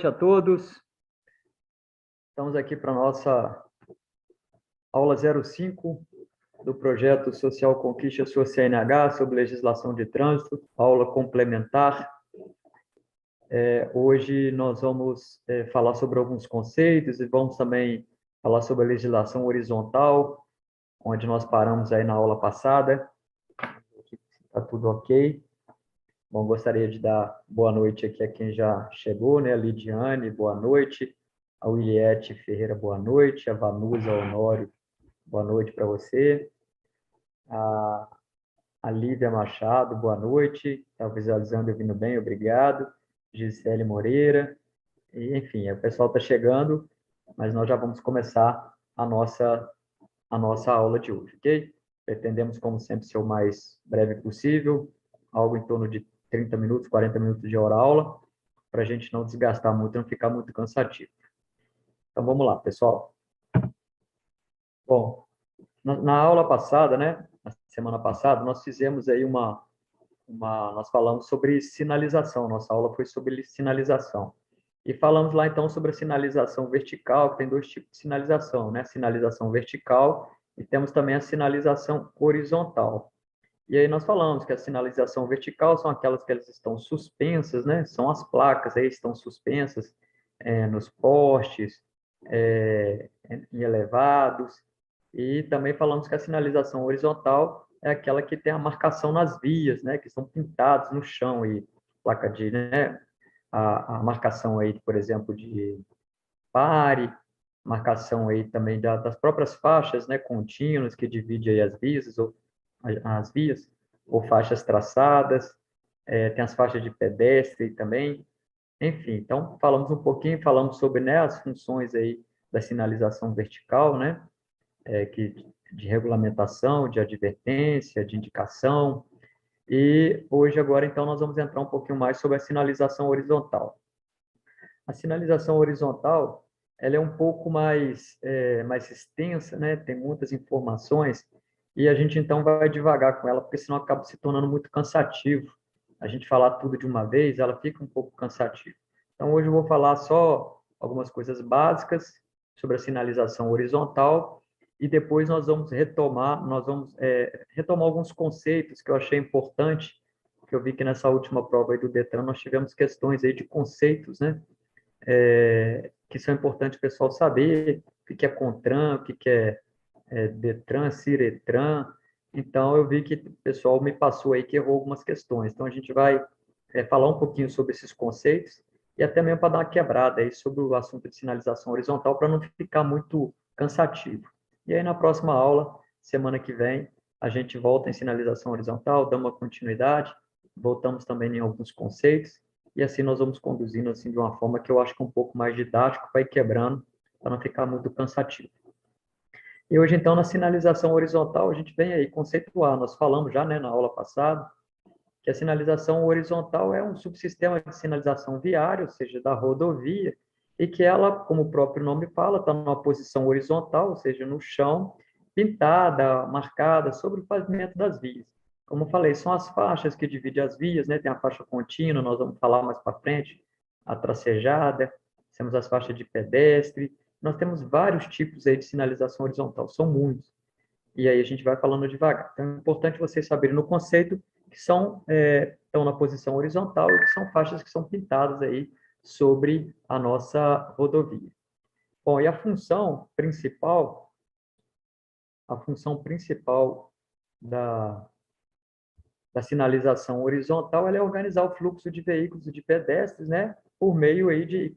noite a todos. Estamos aqui para a nossa aula 05 do projeto Social Conquiste Sua CNH sobre legislação de trânsito, aula complementar. Hoje nós vamos falar sobre alguns conceitos e vamos também falar sobre a legislação horizontal, onde nós paramos aí na aula passada. Está tudo ok. Bom, gostaria de dar boa noite aqui a quem já chegou, né? A Lidiane, boa noite. A Williette Ferreira, boa noite. A Vanusa Honório, boa noite para você. A Lívia Machado, boa noite. Está visualizando e vindo bem, obrigado. Gisele Moreira. E, enfim, o pessoal está chegando, mas nós já vamos começar a nossa aula de hoje, ok? Pretendemos, como sempre, ser o mais breve possível, algo em torno de 30 minutos, 40 minutos de hora-aula, para a gente não desgastar muito, não ficar muito cansativo. Então, vamos lá, pessoal. Bom, na aula passada, né, na semana passada, nós fizemos aí nós falamos sobre sinalização, nossa aula foi sobre sinalização. E falamos lá, então, sobre a sinalização vertical, que tem dois tipos de sinalização, né, sinalização vertical e temos também a sinalização horizontal. E aí nós falamos que a sinalização vertical são aquelas que elas estão suspensas, né? São as placas aí estão suspensas nos postes, em elevados. E também falamos que a sinalização horizontal é aquela que tem a marcação nas vias, né? Que são pintados no chão e placa de, né? A marcação aí, por exemplo, de pare, marcação aí também das próprias faixas, né? Contínuas que divide aí as vias, ou faixas traçadas, tem as faixas de pedestre também, enfim. Então, falamos sobre, né, as funções aí da sinalização vertical, né, de regulamentação, de advertência, de indicação, e hoje, agora, então, nós vamos entrar um pouquinho mais sobre a sinalização horizontal. A sinalização horizontal, ela é um pouco mais extensa, né? Tem muitas informações, e a gente então vai devagar com ela, porque senão acaba se tornando muito cansativo. A gente falar tudo de uma vez, ela fica um pouco cansativa. Então, hoje eu vou falar só algumas coisas básicas sobre a sinalização horizontal, e depois nós vamos retomar alguns conceitos que eu achei importante, que eu vi que nessa última prova aí do Detran nós tivemos questões aí de conceitos, né? Que são importantes o pessoal saber, o que é CONTRAN, o que é DETRAN, CIRETRAN. Então, eu vi que o pessoal me passou aí que errou algumas questões. Então, a gente vai falar um pouquinho sobre esses conceitos e até mesmo para dar uma quebrada aí sobre o assunto de sinalização horizontal, para não ficar muito cansativo. E aí, na próxima aula, semana que vem, a gente volta em sinalização horizontal, dá uma continuidade, voltamos também em alguns conceitos, e assim nós vamos conduzindo assim de uma forma que eu acho que é um pouco mais didático, para ir quebrando, para não ficar muito cansativo. E hoje, então, na sinalização horizontal, a gente vem aí conceituar, nós falamos já, né, na aula passada, que a sinalização horizontal é um subsistema de sinalização viária, ou seja, da rodovia, e que ela, como o próprio nome fala, está numa posição horizontal, ou seja, no chão, pintada, marcada sobre o pavimento das vias. Como eu falei, são as faixas que dividem as vias, né? Tem a faixa contínua, nós vamos falar mais para frente, a tracejada, temos as faixas de pedestre, nós temos vários tipos aí de sinalização horizontal, são muitos. E aí a gente vai falando devagar. Então, é importante vocês saberem no conceito que estão na posição horizontal e que são faixas que são pintadas aí sobre a nossa rodovia. Bom, e a função principal da sinalização horizontal, ela é organizar o fluxo de veículos e de pedestres, né, por meio aí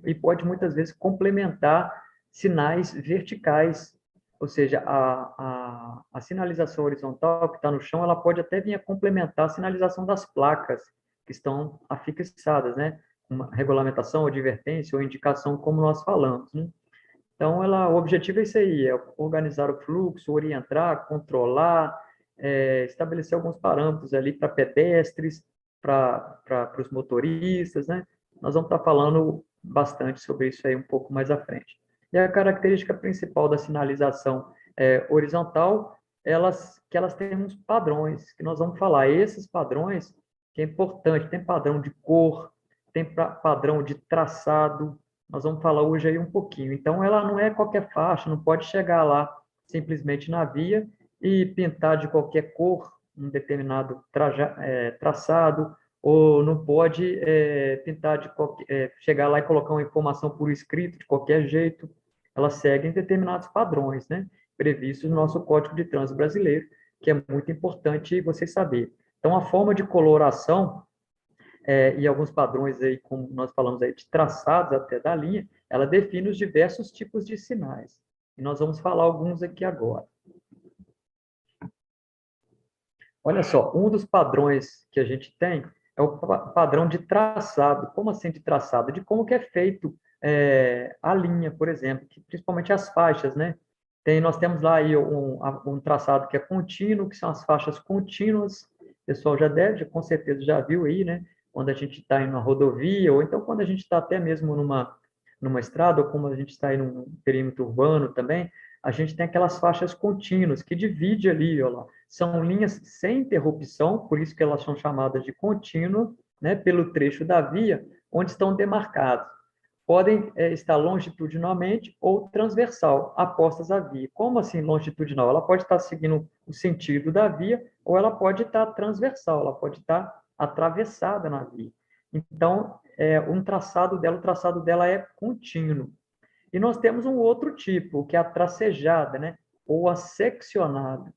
e pode muitas vezes complementar sinais verticais, ou seja, a sinalização horizontal que está no chão, ela pode até vir a complementar a sinalização das placas que estão afixadas, né, uma regulamentação, advertência ou indicação, como nós falamos, né? Então, o objetivo é isso aí, é organizar o fluxo, orientar, controlar, estabelecer alguns parâmetros ali para pedestres, para os motoristas, né? Nós vamos estar falando bastante sobre isso aí um pouco mais à frente. E a característica principal da sinalização horizontal, que elas têm uns padrões, que nós vamos falar. Esses padrões, que é importante, tem padrão de cor, tem padrão de traçado, nós vamos falar hoje aí um pouquinho. Então, ela não é qualquer faixa, não pode chegar lá simplesmente na via e pintar de qualquer cor um determinado traçado, ou não pode pintar de chegar lá e colocar uma informação por escrito de qualquer jeito. Elas seguem determinados padrões, né, previstos no nosso Código de Trânsito Brasileiro, que é muito importante você saber. Então, a forma de coloração e alguns padrões aí, como nós falamos aí, de traçados até da linha, ela define os diversos tipos de sinais. E nós vamos falar alguns aqui agora. Olha só, um dos padrões que a gente tem é o padrão de traçado. Como assim de traçado? De como que é feito a linha, por exemplo, que, principalmente as faixas, né? Nós temos lá aí um traçado que é contínuo, que são as faixas contínuas. O pessoal já deve, com certeza já viu aí, né? Quando a gente está em uma rodovia, ou então quando a gente está até mesmo numa estrada, ou como a gente está em um perímetro urbano também, a gente tem aquelas faixas contínuas que divide ali, ó lá. São linhas sem interrupção, por isso que elas são chamadas de contínua, né? Pelo trecho da via onde estão demarcados. Podem estar longitudinalmente ou transversal, apostas à via. Como assim longitudinal? Ela pode estar seguindo o sentido da via ou ela pode estar transversal, ela pode estar atravessada na via. Então, o traçado dela é contínuo. E nós temos um outro tipo, que é a tracejada, né? Ou a seccionada.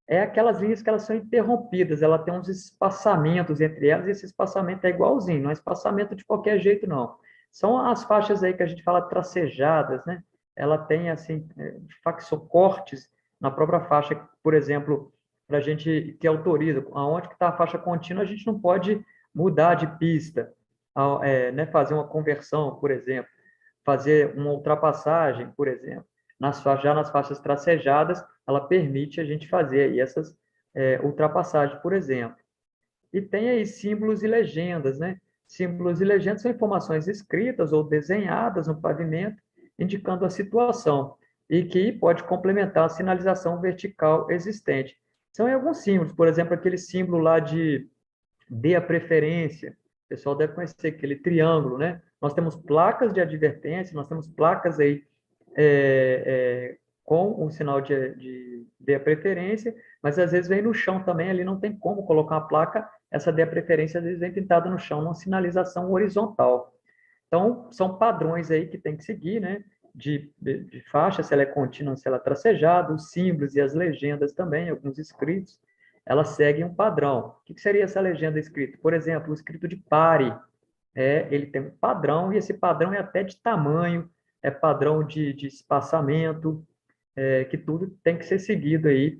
É aquelas linhas que elas são interrompidas, ela tem uns espaçamentos entre elas, e esse espaçamento é igualzinho, não é espaçamento de qualquer jeito, não. São as faixas aí que a gente fala tracejadas, né? Ela tem, assim, cortes na própria faixa, por exemplo, para a gente que autoriza, aonde que está a faixa contínua, a gente não pode mudar de pista, né? Fazer uma conversão, por exemplo, fazer uma ultrapassagem, por exemplo. Já nas faixas tracejadas, ela permite a gente fazer aí essas ultrapassagens, por exemplo. E tem aí símbolos e legendas, né? Símbolos e legendas são informações escritas ou desenhadas no pavimento, indicando a situação, e que pode complementar a sinalização vertical existente. São alguns símbolos, por exemplo, aquele símbolo lá de dê a preferência. O pessoal deve conhecer aquele triângulo, né? Nós temos placas de advertência, nós temos placas aí com o sinal de dê a preferência, mas às vezes vem no chão também, ali não tem como colocar uma placa, essa dê a preferência às vezes vem pintada no chão, uma sinalização horizontal. Então, são padrões aí que tem que seguir, né? De faixa, se ela é contínua, se ela é tracejada, os símbolos e as legendas também, alguns escritos, elas seguem um padrão. O que seria essa legenda escrita? Por exemplo, o escrito de pare, ele tem um padrão, e esse padrão é até de tamanho, é padrão de espaçamento, que tudo tem que ser seguido aí,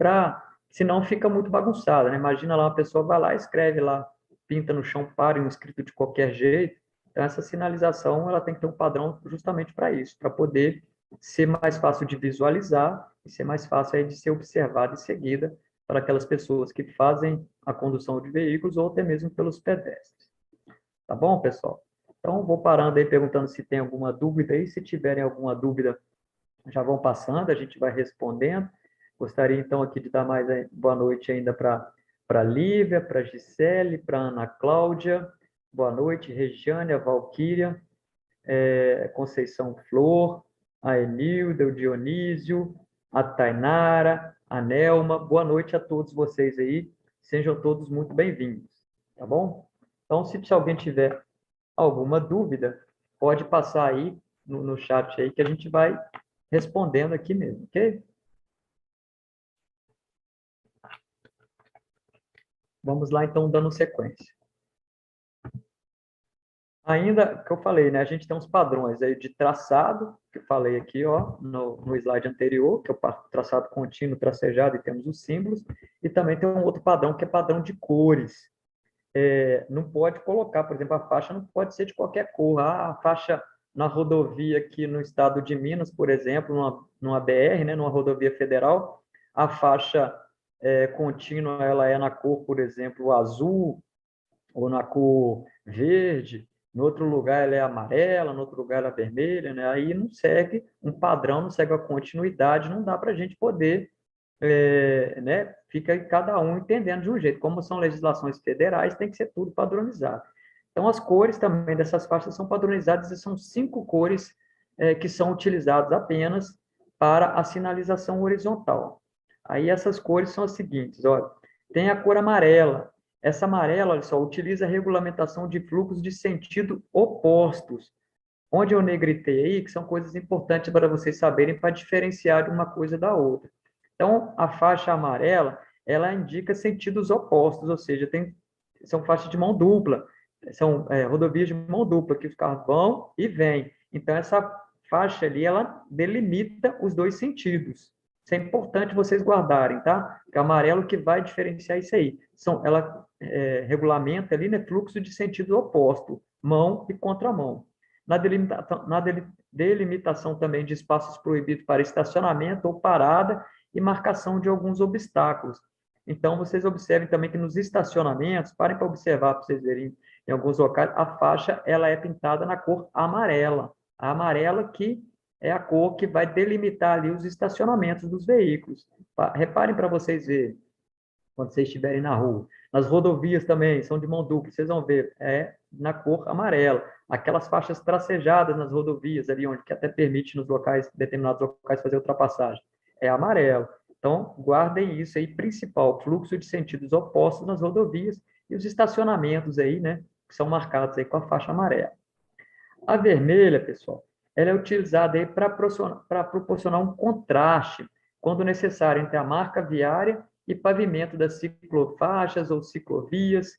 senão fica muito bagunçado, né? Imagina lá, uma pessoa vai lá, escreve lá, pinta no chão pare, um escrito de qualquer jeito. Então, essa sinalização, ela tem que ter um padrão justamente para isso, para poder ser mais fácil de visualizar e ser mais fácil aí de ser observada e seguida para aquelas pessoas que fazem a condução de veículos ou até mesmo pelos pedestres. Tá bom, pessoal? Então, vou parando aí perguntando se tem alguma dúvida aí. Se tiverem alguma dúvida, já vão passando, a gente vai respondendo. Gostaria, então, aqui de dar mais boa noite ainda para Lívia, para Gisele, para Ana Cláudia. Boa noite, Regiane, a Valquíria, Conceição Flor, a Enilda, o Dionísio, a Tainara, a Nelma. Boa noite a todos vocês aí. Sejam todos muito bem-vindos, tá bom? Então, se alguém tiver alguma dúvida, pode passar aí no chat aí que a gente vai respondendo aqui mesmo, ok? Vamos lá, então, dando sequência. Ainda que eu falei, né? A gente tem uns padrões aí de traçado, que eu falei aqui, ó, no slide anterior, que é o traçado contínuo, tracejado, e temos os símbolos, e também tem um outro padrão, que é padrão de cores. Não pode colocar, por exemplo, a faixa não pode ser de qualquer cor. A faixa na rodovia aqui no estado de Minas, por exemplo, numa BR, né, numa rodovia federal, a faixa contínua ela é na cor, por exemplo, azul ou na cor verde. No outro lugar ela é amarela, no outro lugar ela é vermelha, né? Aí não segue um padrão, não segue a continuidade, não dá para a gente poder né, fica cada um entendendo de um jeito. Como são legislações federais, tem que ser tudo padronizado. Então, as cores também dessas faixas são padronizadas e são 5 cores que são utilizadas apenas para a sinalização horizontal. Aí, essas cores são as seguintes, olha, tem a cor amarela. Essa amarela, olha só, utiliza a regulamentação de fluxos de sentido opostos, onde eu negritei aí, que são coisas importantes para vocês saberem para diferenciar de uma coisa da outra. Então, a faixa amarela, ela indica sentidos opostos, ou seja, são faixas de mão dupla, são rodovias de mão dupla, que os carros vão e vêm. Então, essa faixa ali, ela delimita os dois sentidos. Isso é importante vocês guardarem, tá? Que é amarelo que vai diferenciar isso aí. Ela regulamenta ali, né, fluxo de sentido oposto, mão e contramão. Na delimitação também de espaços proibidos para estacionamento ou parada e marcação de alguns obstáculos. Então, vocês observem também que nos estacionamentos, parem para observar, para vocês verem, em alguns locais, a faixa ela é pintada na cor amarela. A amarela que é a cor que vai delimitar ali os estacionamentos dos veículos. Reparem para vocês verem, quando vocês estiverem na rua. Nas rodovias também, são de mão dupla, vocês vão ver, é na cor amarela. Aquelas faixas tracejadas nas rodovias, ali onde que até permite nos locais, determinados locais, fazer ultrapassagem, é amarelo. Então, guardem isso aí, principal, fluxo de sentidos opostos nas rodovias e os estacionamentos aí, né, que são marcados aí com a faixa amarela. A vermelha, pessoal, ela é utilizada aí para proporcionar um contraste, quando necessário, entre a marca viária e pavimento das ciclofaixas ou ciclovias.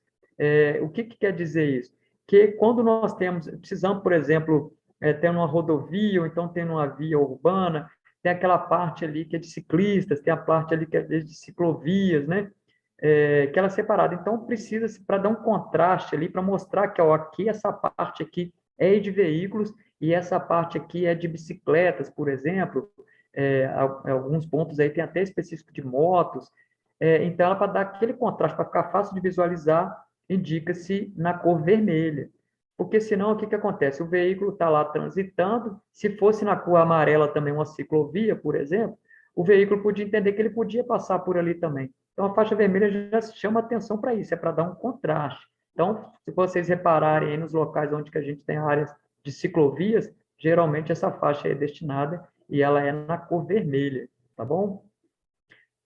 O que quer dizer isso? Que quando nós precisamos, por exemplo, ter uma rodovia, ou então ter uma via urbana, tem aquela parte ali que é de ciclistas, tem a parte ali que é de ciclovias, né? Que ela é separada. Então, precisa, para dar um contraste ali, para mostrar que, ó, aqui, essa parte aqui é de veículos e essa parte aqui é de bicicletas, por exemplo. Alguns pontos aí tem até específico de motos. Então, ela, para dar aquele contraste, para ficar fácil de visualizar, indica-se na cor vermelha. Porque senão, o que acontece? O veículo está lá transitando, se fosse na cor amarela também uma ciclovia, por exemplo, o veículo podia entender que ele podia passar por ali também. Então, a faixa vermelha já chama atenção para isso, é para dar um contraste. Então, se vocês repararem aí nos locais onde que a gente tem áreas de ciclovias, geralmente essa faixa é destinada e ela é na cor vermelha, tá bom?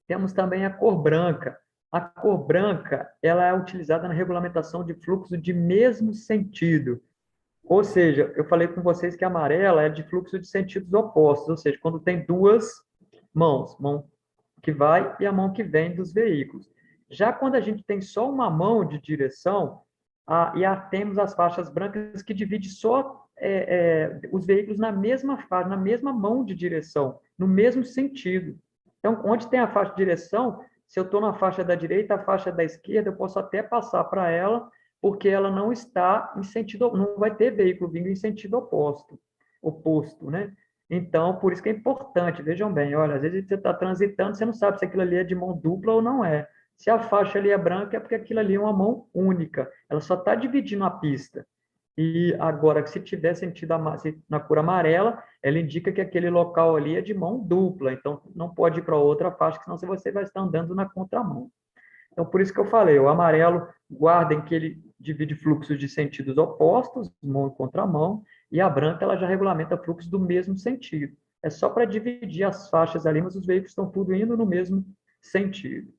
Temos também a cor branca. A cor branca, ela é utilizada na regulamentação de fluxo de mesmo sentido. Ou seja, eu falei com vocês que a amarela é de fluxo de sentidos opostos, ou seja, quando tem duas mãos, mão que vai e a mão que vem dos veículos. Já quando a gente tem só uma mão de direção, temos as faixas brancas que dividem só os veículos na mesma faixa, na mesma mão de direção, no mesmo sentido. Então, onde tem a faixa de direção, se eu estou na faixa da direita, a faixa da esquerda, eu posso até passar para ela, porque ela não está em sentido, não vai ter veículo vindo em sentido oposto, né? Então, por isso que é importante, vejam bem, olha, às vezes você está transitando, você não sabe se aquilo ali é de mão dupla ou não é. Se a faixa ali é branca, é porque aquilo ali é uma mão única, ela só está dividindo a pista. E agora, se tiver sentido na cor amarela, ela indica que aquele local ali é de mão dupla, então não pode ir para outra faixa, senão você vai estar andando na contramão. Então, por isso que eu falei, o amarelo, guardem que ele divide fluxos de sentidos opostos, mão e contramão, e a branca, ela já regulamenta fluxos do mesmo sentido. É só para dividir as faixas ali, mas os veículos estão tudo indo no mesmo sentido.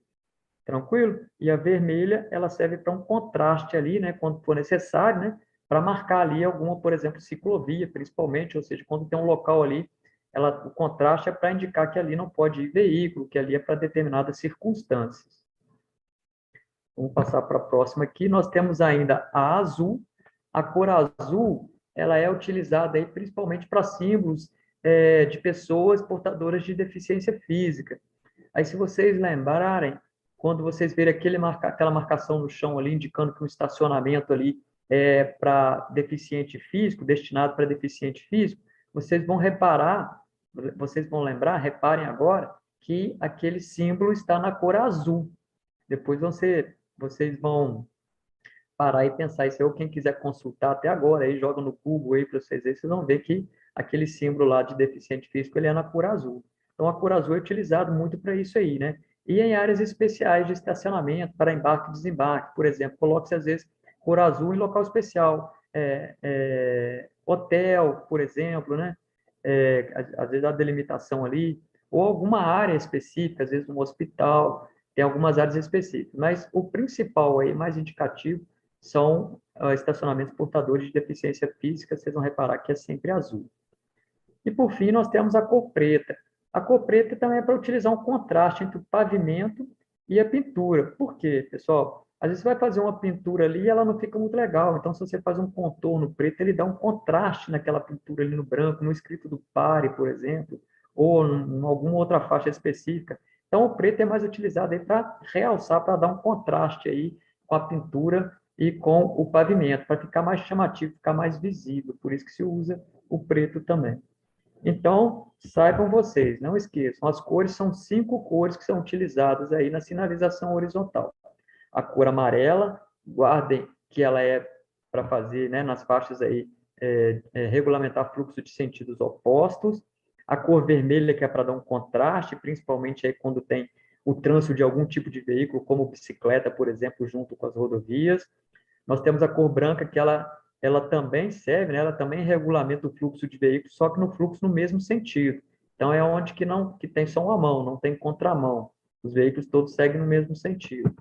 Tranquilo? E a vermelha, ela serve para um contraste ali, né, quando for necessário, né, para marcar ali alguma, por exemplo, ciclovia, principalmente, ou seja, quando tem um local ali, o contraste é para indicar que ali não pode ir veículo, que ali é para determinadas circunstâncias. Vamos passar para a próxima aqui. Nós temos ainda a azul. A cor azul, ela é utilizada aí principalmente para símbolos de pessoas portadoras de deficiência física. Aí, se vocês lembrarem, quando vocês verem aquela marcação no chão ali, indicando que um estacionamento ali é para deficiente físico, destinado para deficiente físico, vocês vão reparar, vocês vão lembrar, reparem agora, que aquele símbolo está na cor azul. Depois vocês vão parar e pensar isso aí, ou quem quiser consultar até agora, aí joga no Google aí para vocês verem, vocês vão ver que aquele símbolo lá de deficiente físico, ele é na cor azul. Então, a cor azul é utilizado muito para isso aí, né? E em áreas especiais de estacionamento, para embarque e desembarque, por exemplo, coloque-se às vezes cor azul em local especial, hotel, por exemplo, né? Às vezes a delimitação ali, ou alguma área específica, às vezes um hospital, tem algumas áreas específicas, mas o principal aí, mais indicativo, são estacionamentos portadores de deficiência física, vocês vão reparar que é sempre azul. E, por fim, nós temos a cor preta. A cor preta também é para utilizar um contraste entre o pavimento e a pintura. Por quê, pessoal? Às vezes você vai fazer uma pintura ali e ela não fica muito legal. Então, se você faz um contorno preto, ele dá um contraste naquela pintura ali no branco, no escrito do pare, por exemplo, ou em alguma outra faixa específica. Então, o preto é mais utilizado aí para realçar, para dar um contraste aí com a pintura e com o pavimento, para ficar mais chamativo, ficar mais visível. Por isso que se usa o preto também. Então, saibam vocês, não esqueçam, as cores são 5 cores que são utilizadas aí na sinalização horizontal. A cor amarela, guardem que ela é para fazer, né, nas faixas aí, regulamentar fluxo de sentidos opostos. A cor vermelha, que é para dar um contraste, principalmente aí quando tem o trânsito de algum tipo de veículo, como bicicleta, por exemplo, junto com as rodovias. Nós temos a cor branca, que ela também serve, né? Ela também regulamenta o fluxo de veículos, só que no fluxo no mesmo sentido. Então, é onde que tem só uma mão, não tem contramão. Os veículos todos seguem no mesmo sentido.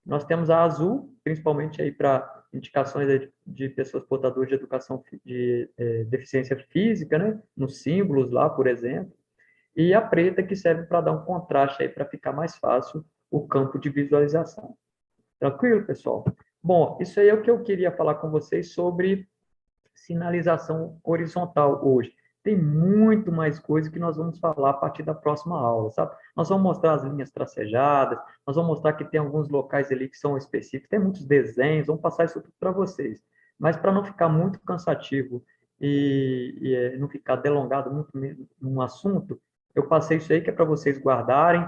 Nós temos a azul, principalmente aí para indicações de pessoas portadoras de educação de deficiência física, né? Nos símbolos lá, por exemplo. E a preta, que serve para dar um contraste aí, para ficar mais fácil o campo de visualização. Tranquilo, pessoal? Bom, isso aí é o que eu queria falar com vocês sobre sinalização horizontal hoje. Tem muito mais coisa que nós vamos falar a partir da próxima aula, sabe? Nós vamos mostrar as linhas tracejadas, nós vamos mostrar que tem alguns locais ali que são específicos, tem muitos desenhos, vamos passar isso tudo para vocês. Mas para não ficar muito cansativo e não ficar delongado muito no assunto, eu passei isso aí que é para vocês guardarem,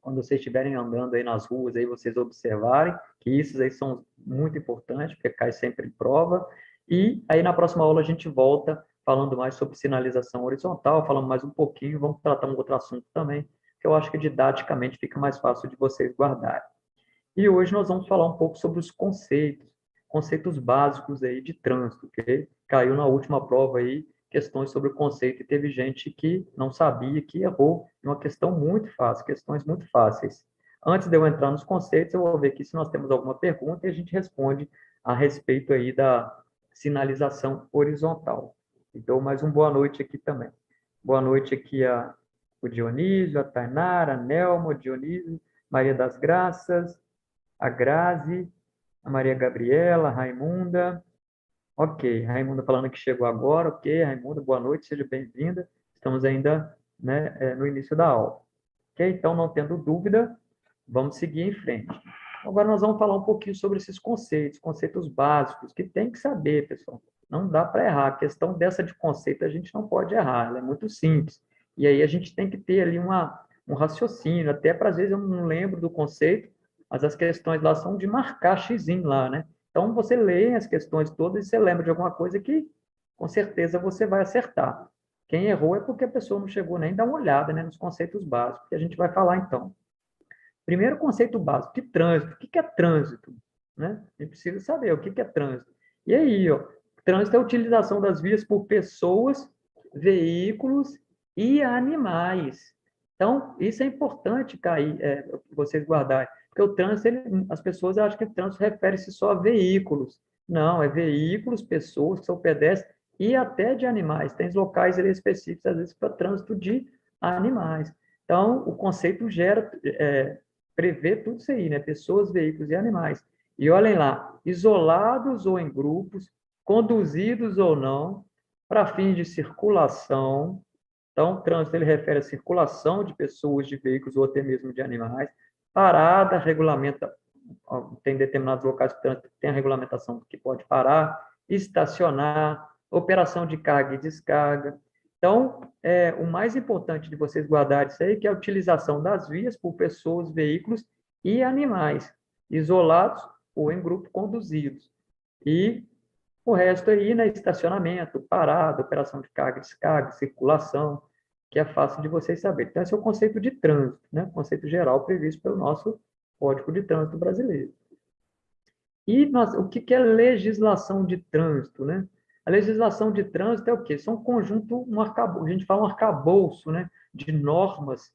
quando vocês estiverem andando aí nas ruas, aí vocês observarem que isso aí são muito importantes, porque cai sempre em prova. E aí na próxima aula a gente volta falando mais sobre sinalização horizontal, falando mais um pouquinho, vamos tratar um outro assunto também, que eu acho que didaticamente fica mais fácil de vocês guardarem. E hoje nós vamos falar um pouco sobre os conceitos, conceitos básicos aí de trânsito, que caiu na última prova aí, questões sobre o conceito, e teve gente que não sabia, que errou em uma questão muito fácil, questões muito fáceis. Antes de eu entrar nos conceitos, eu vou ver aqui se nós temos alguma pergunta e a gente responde a respeito aí da sinalização horizontal. Então, mais uma boa noite aqui também. Boa noite aqui o Dionísio, a Tainara, a Nelma, o Dionísio, Maria das Graças, a Grazi, a Maria Gabriela, a Raimunda. Ok, Raimunda falando que chegou agora. Ok, Raimunda, boa noite, seja bem-vinda. Estamos ainda, né, no início da aula. Ok, então, não tendo dúvida, vamos seguir em frente. Agora nós vamos falar um pouquinho sobre esses conceitos, conceitos básicos, que tem que saber, pessoal. Não dá para errar. A questão dessa de conceito a gente não pode errar, ela é muito simples. E aí a gente tem que ter ali um raciocínio, até para às vezes eu não lembro do conceito, mas as questões lá são de marcar xizinho lá, né? Então você lê as questões todas e você lembra de alguma coisa que com certeza você vai acertar. Quem errou é porque a pessoa não chegou nem a dar uma olhada, né, nos conceitos básicos, que a gente vai falar então. Primeiro conceito básico de trânsito. O que é trânsito? Né? A gente precisa saber o que é trânsito. E aí, ó, trânsito é a utilização das vias por pessoas, veículos e animais. Então, isso é importante, Cair, vocês guardarem. Porque o trânsito, as pessoas acham que o trânsito refere-se só a veículos. Não, é veículos, pessoas que são pedestres e até de animais. Tem locais ali específicos, às vezes, para trânsito de animais. Então, o conceito prevê tudo isso aí, né? Pessoas, veículos e animais. E olhem lá, isolados ou em grupos, conduzidos ou não, para fins de circulação. Então, trânsito ele refere à circulação de pessoas, de veículos ou até mesmo de animais. Parada, regulamenta, tem determinados locais que o trânsito tem a regulamentação que pode parar, estacionar, operação de carga e descarga. Então, o mais importante de vocês guardarem isso aí, que é a utilização das vias por pessoas, veículos e animais, isolados ou em grupo conduzidos. E o resto aí, né, estacionamento, parada, operação de carga, descarga, circulação, que é fácil de vocês saberem. Então, esse é o conceito de trânsito, né, conceito geral previsto pelo nosso Código de Trânsito Brasileiro. E o que é legislação de trânsito, né? A legislação de trânsito é o quê? São um conjunto, a gente fala um arcabouço, né, de normas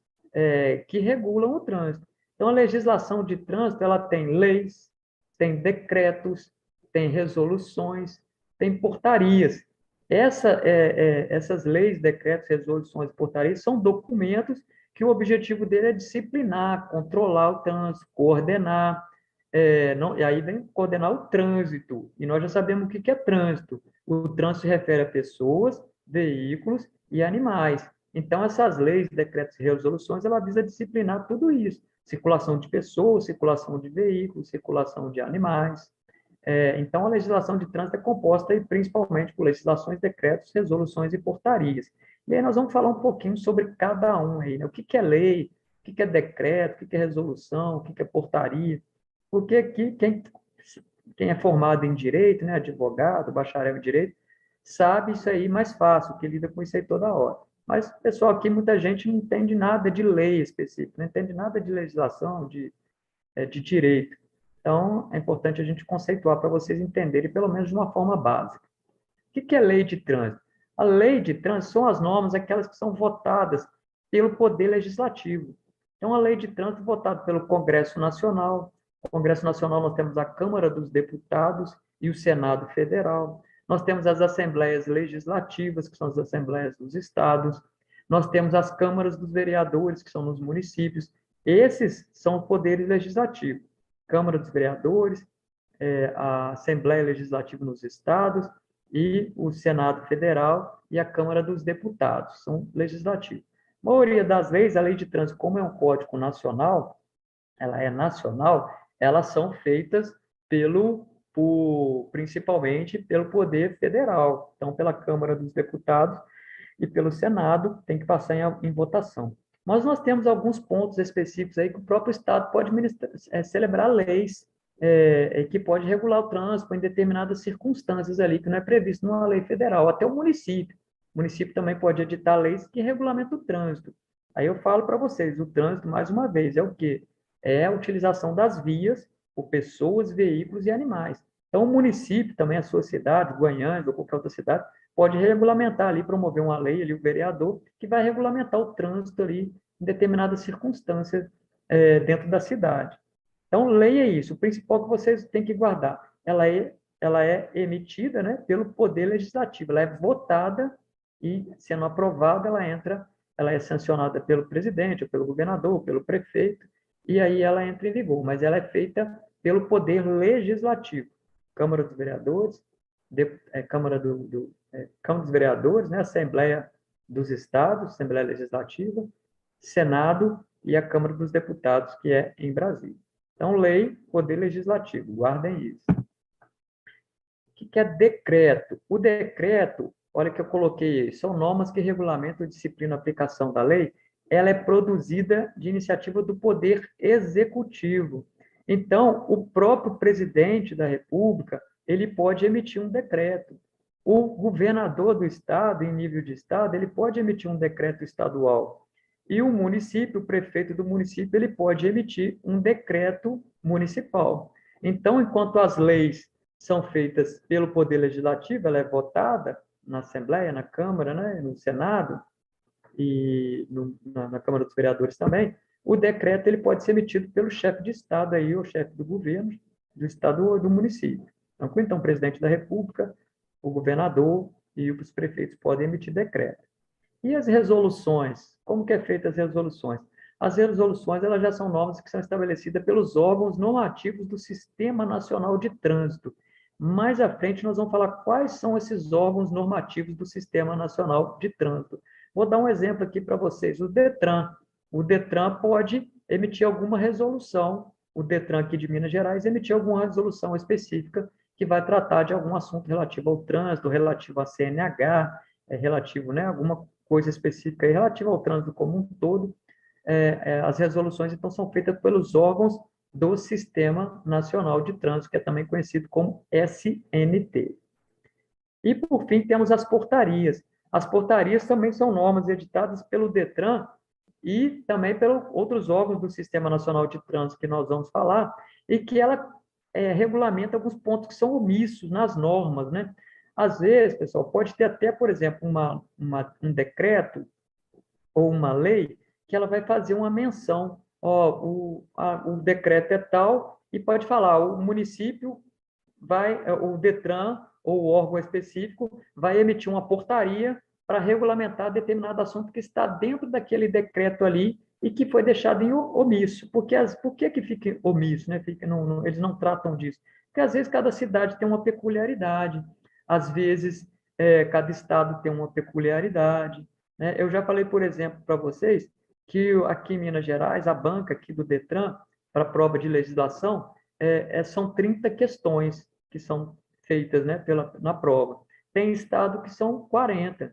que regulam o trânsito. Então, a legislação de trânsito, ela tem leis, tem decretos, tem resoluções, tem portarias. Essas leis, decretos, resoluções e portarias são documentos que o objetivo dele é disciplinar, controlar o trânsito, coordenar, não, e aí vem coordenar o trânsito. E nós já sabemos o que é trânsito. O trânsito se refere a pessoas, veículos e animais. Então, essas leis, decretos e resoluções, ela visa disciplinar tudo isso. Circulação de pessoas, circulação de veículos, circulação de animais. Então, a legislação de trânsito é composta aí, principalmente por legislações, decretos, resoluções e portarias. E aí nós vamos falar um pouquinho sobre cada um aí, né? O que é lei, o que é decreto, o que é resolução, o que é portaria. Porque aqui, quem é formado em direito, né, advogado, bacharel em direito, sabe isso aí mais fácil, que lida com isso aí toda hora. Mas, pessoal, aqui muita gente não entende nada de lei específica, não entende nada de legislação, de direito. Então, é importante a gente conceituar para vocês entenderem, pelo menos de uma forma básica. O que é lei de trânsito? A lei de trânsito são as normas, aquelas que são votadas pelo Poder Legislativo. Então, a lei de trânsito é votada pelo Congresso Nacional. No Congresso Nacional, nós temos a Câmara dos Deputados e o Senado Federal. Nós temos as Assembleias Legislativas, que são as Assembleias dos Estados. Nós temos as Câmaras dos Vereadores, que são nos municípios. Esses são os poderes legislativos. Câmara dos Vereadores, a Assembleia Legislativa nos estados e o Senado Federal e a Câmara dos Deputados, são legislativos. A maioria das leis, a lei de trânsito, como é um código nacional, ela é nacional, elas são feitas principalmente pelo Poder Federal, então pela Câmara dos Deputados e pelo Senado, tem que passar em votação. Mas nós temos alguns pontos específicos aí que o próprio Estado pode celebrar leis que pode regular o trânsito em determinadas circunstâncias ali, que não é previsto numa lei federal, até o município. O município também pode editar leis que regulamentam o trânsito. Aí eu falo para vocês, o trânsito, mais uma vez, é o quê? É a utilização das vias por pessoas, veículos e animais. Então, o município, também a sua cidade, Goiânia ou qualquer outra cidade, pode regulamentar ali, promover uma lei ali, o vereador, que vai regulamentar o trânsito ali em determinadas circunstâncias dentro da cidade. Então, lei é isso. O principal que vocês têm que guardar, ela é emitida, né, pelo Poder Legislativo, ela é votada e, sendo aprovada, ela é sancionada pelo presidente, ou pelo governador, ou pelo prefeito, e aí ela entra em vigor. Mas ela é feita pelo Poder Legislativo, Câmara dos Vereadores, Câmara dos Vereadores, né, Assembleia dos Estados, Assembleia Legislativa, Senado e a Câmara dos Deputados, que é em Brasília. Então, lei, poder legislativo, guardem isso. O que é decreto? O decreto, olha que eu coloquei, são normas que regulamentam e disciplinam a aplicação da lei, ela é produzida de iniciativa do Poder Executivo. Então, o próprio presidente da República, ele pode emitir um decreto. O governador do estado, em nível de estado, ele pode emitir um decreto estadual. E o município, o prefeito do município, ele pode emitir um decreto municipal. Então, enquanto as leis são feitas pelo Poder Legislativo, ela é votada na Assembleia, na Câmara, né, no Senado e na Câmara dos Vereadores também, o decreto ele pode ser emitido pelo chefe de Estado, aí, ou chefe do governo, do Estado ou do município. Então, o presidente da República, o governador e os prefeitos podem emitir decreto. E as resoluções? Como que é feitas as resoluções? As resoluções elas já são normas que são estabelecidas pelos órgãos normativos do Sistema Nacional de Trânsito. Mais à frente, nós vamos falar quais são esses órgãos normativos do Sistema Nacional de Trânsito. Vou dar um exemplo aqui para vocês. O Detran. O Detran pode emitir alguma resolução, o Detran aqui de Minas Gerais, emitir alguma resolução específica que vai tratar de algum assunto relativo ao trânsito, relativo à CNH, relativo, né, alguma coisa específica aí relativa ao trânsito como um todo. As resoluções, então, são feitas pelos órgãos do Sistema Nacional de Trânsito, que é também conhecido como SNT. E, por fim, temos as portarias. As portarias também são normas editadas pelo Detran e também pelos outros órgãos do Sistema Nacional de Trânsito que nós vamos falar, e que ela regulamenta alguns pontos que são omissos nas normas, né? Às vezes, pessoal, pode ter até, por exemplo, um decreto ou uma lei que ela vai fazer uma menção, ó, o decreto é tal, e pode falar, o município o Detran ou o órgão específico vai emitir uma portaria para regulamentar determinado assunto que está dentro daquele decreto ali e que foi deixado em omisso. Por que fica omisso? Né? Eles não tratam disso. Porque, às vezes, cada cidade tem uma peculiaridade, às vezes, cada estado tem uma peculiaridade. Né? Eu já falei, por exemplo, para vocês, que aqui em Minas Gerais, a banca aqui do Detran, para prova de legislação, são 30 questões que são feitas, né, na prova. Tem estado que são 40,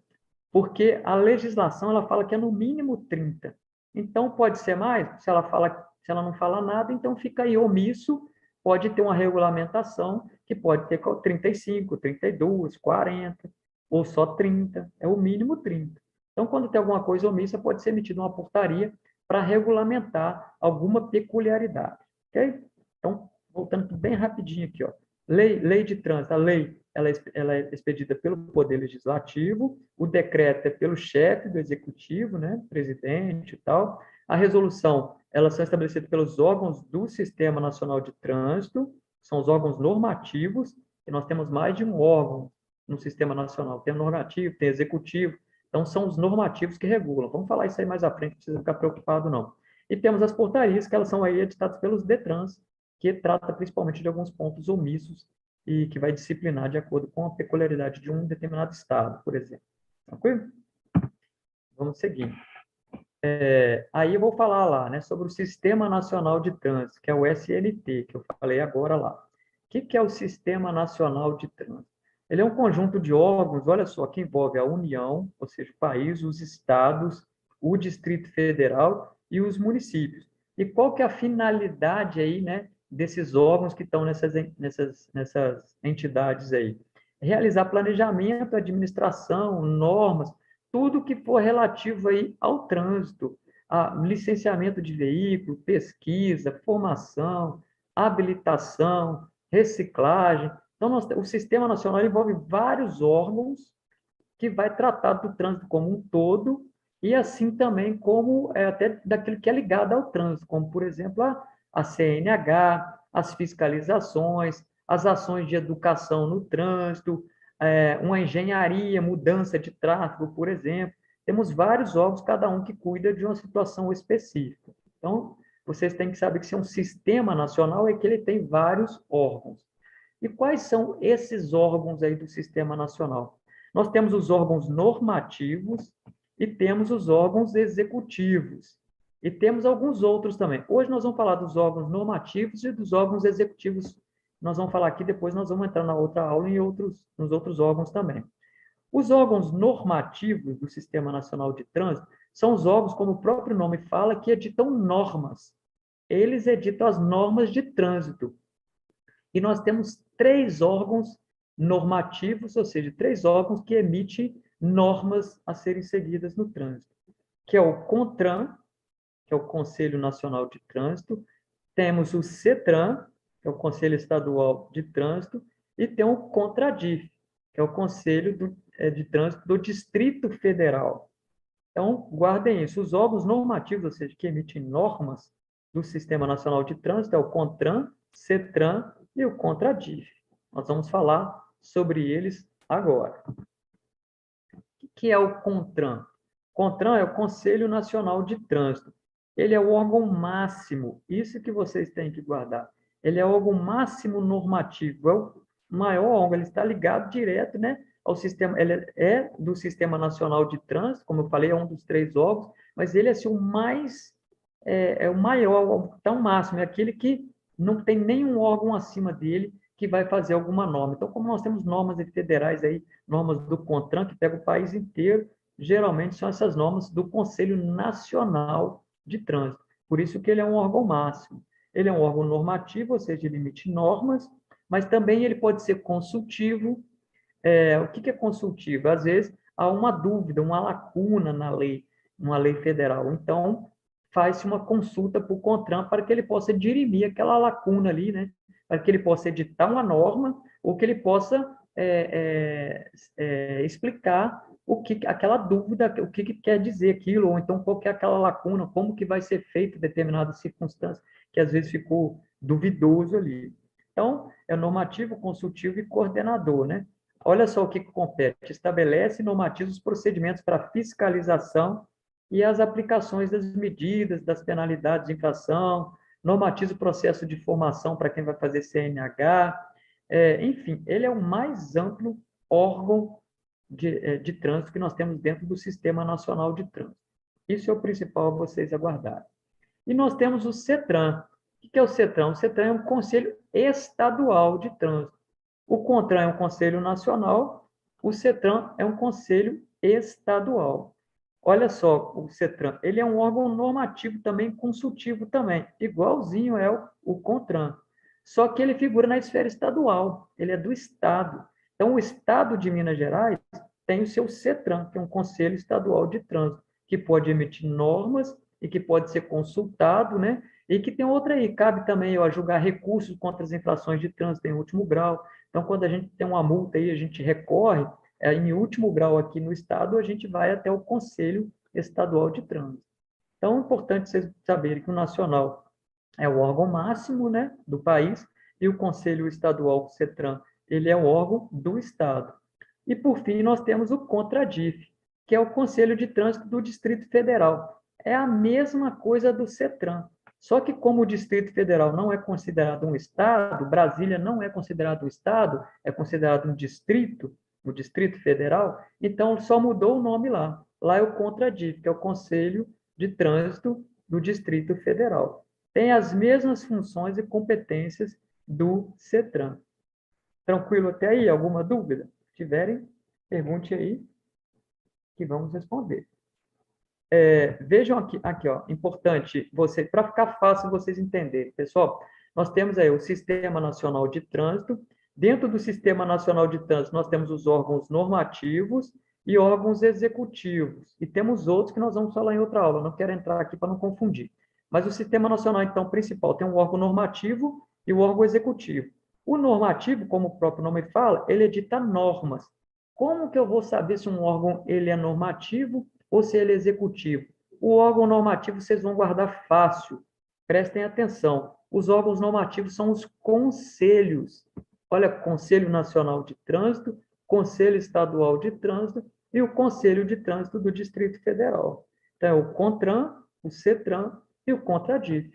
porque a legislação ela fala que é no mínimo 30. Então, pode ser mais, se ela não fala nada, então fica aí omisso, pode ter uma regulamentação que pode ter 35, 32, 40, ou só 30, é o mínimo 30. Então, quando tem alguma coisa omissa, pode ser emitida uma portaria para regulamentar alguma peculiaridade, ok? Então, voltando bem rapidinho aqui, ó. Lei de trânsito, a lei ela é expedida pelo Poder Legislativo, o decreto é pelo chefe do Executivo, né, presidente e tal. A resolução, elas são estabelecidas pelos órgãos do Sistema Nacional de Trânsito, são os órgãos normativos, e nós temos mais de um órgão no Sistema Nacional. Tem normativo, tem executivo, então são os normativos que regulam. Vamos falar isso aí mais à frente, não precisa ficar preocupado, não. E temos as portarias, que elas são aí editadas pelos DETRANS, que trata principalmente de alguns pontos omissos e que vai disciplinar de acordo com a peculiaridade de um determinado estado, por exemplo. Tranquilo? Vamos seguir. Aí eu vou falar lá, né, sobre o Sistema Nacional de Trânsito, que é o SNT, que eu falei agora lá. O que é o Sistema Nacional de Trânsito? Ele é um conjunto de órgãos, olha só, que envolve a União, ou seja, o país, os estados, o Distrito Federal e os municípios. E qual que é a finalidade aí, né, desses órgãos que estão nessas entidades aí? Realizar planejamento, administração, normas, tudo que for relativo aí ao trânsito, a licenciamento de veículo, pesquisa, formação, habilitação, reciclagem. Então, o Sistema Nacional envolve vários órgãos que vai tratar do trânsito como um todo e assim também como até daquilo que é ligado ao trânsito, como, por exemplo, a CNH, as fiscalizações, as ações de educação no trânsito, uma engenharia, mudança de tráfego, por exemplo. Temos vários órgãos, cada um que cuida de uma situação específica. Então, vocês têm que saber que se é um sistema nacional, é que ele tem vários órgãos. E quais são esses órgãos aí do Sistema Nacional? Nós temos os órgãos normativos e temos os órgãos executivos. E temos alguns outros também. Hoje nós vamos falar dos órgãos normativos e dos órgãos executivos. Nós vamos falar aqui, depois nós vamos entrar na outra aula nos outros órgãos também. Os órgãos normativos do Sistema Nacional de Trânsito são os órgãos, como o próprio nome fala, que editam normas. Eles editam as normas de trânsito. E nós temos 3 órgãos normativos, ou seja, 3 órgãos que emitem normas a serem seguidas no trânsito, que é o CONTRAN, que é o Conselho Nacional de Trânsito, temos o CETRAN, que é o Conselho Estadual de Trânsito, e tem o CONTRADIF, que é o Conselho de Trânsito do Distrito Federal. Então, guardem isso. Os órgãos normativos, ou seja, que emitem normas do Sistema Nacional de Trânsito, é o CONTRAN, CETRAN e o CONTRADIF. Nós vamos falar sobre eles agora. O que é o CONTRAN? CONTRAN é o Conselho Nacional de Trânsito. Ele é o órgão máximo, isso que vocês têm que guardar. Ele é o órgão máximo normativo, é o maior órgão, ele está ligado direto, né, ao sistema, ele é do Sistema Nacional de Trânsito, como eu falei, é um dos 3 órgãos, mas ele é assim, o mais, é o maior, então máximo, é aquele que não tem nenhum órgão acima dele que vai fazer alguma norma. Então, como nós temos normas federais aí, normas do CONTRAN, que pega o país inteiro, geralmente são essas normas do Conselho Nacional de Trânsito. Por isso que ele é um órgão máximo. Ele é um órgão normativo, ou seja, ele emite normas, mas também ele pode ser consultivo. O que é consultivo? Às vezes há uma dúvida, uma lacuna na lei, uma lei federal. Então, faz-se uma consulta para o CONTRAN para que ele possa dirimir aquela lacuna ali, né? para que ele possa editar uma norma ou que ele possa explicar aquela dúvida, o que quer dizer aquilo, ou então qual que é aquela lacuna, como que vai ser feito determinada circunstância, que às vezes ficou duvidoso ali. Então, é normativo, consultivo e coordenador, né? Olha só o que compete. Estabelece e normatiza os procedimentos para fiscalização e as aplicações das medidas, das penalidades de infração, normatiza o processo de formação para quem vai fazer CNH, enfim, ele é o mais amplo órgão de trânsito que nós temos dentro do Sistema Nacional de Trânsito. Isso é o principal a vocês aguardarem. E nós temos o CETRAN. O que é o CETRAN? O CETRAN é um Conselho Estadual de Trânsito. O CONTRAN é um Conselho Nacional, o CETRAN é um Conselho Estadual. Olha só, o CETRAN, ele é um órgão normativo também, consultivo também, igualzinho é o CONTRAN. Só que ele figura na esfera estadual, ele é do Estado. Então, o Estado de Minas Gerais tem o seu CETRAN, que é um Conselho Estadual de Trânsito, que pode emitir normas e que pode ser consultado, né? E que tem outra aí, cabe também a julgar recursos contra as infrações de trânsito em último grau. Então, quando a gente tem uma multa aí, a gente recorre, em último grau aqui no Estado, a gente vai até o Conselho Estadual de Trânsito. Então, é importante vocês saberem que o Nacional é o órgão máximo, né, do país, e o Conselho Estadual, o CETRAN, ele é o órgão do Estado. E, por fim, nós temos o CONTRADIF, que é o Conselho de Trânsito do Distrito Federal. É a mesma coisa do CETRAN, só que como o Distrito Federal não é considerado um estado, Brasília não é considerado um estado, é considerado um distrito, o Distrito Federal, então só mudou o nome lá. Lá é o CONTRADIF, que é o Conselho de Trânsito do Distrito Federal. Tem as mesmas funções e competências do CETRAN. Tranquilo até aí? Alguma dúvida? Se tiverem, pergunte aí que vamos responder. Vejam aqui, ó, importante, para ficar fácil vocês entenderem. Pessoal, nós temos aí o Sistema Nacional de Trânsito. Dentro do Sistema Nacional de Trânsito, nós temos os órgãos normativos e órgãos executivos. E temos outros que nós vamos falar em outra aula, não quero entrar aqui para não confundir. Mas o Sistema Nacional, então, principal, tem um órgão normativo e o órgão executivo. O normativo, como o próprio nome fala, ele edita normas. Como que eu vou saber se um órgão ele é normativo ou se ele é executivo? O órgão normativo vocês vão guardar fácil. Prestem atenção. Os órgãos normativos são os conselhos. Olha, Conselho Nacional de Trânsito, Conselho Estadual de Trânsito e o Conselho de Trânsito do Distrito Federal. Então, é o CONTRAN, o CETRAN e o CONTRADIF.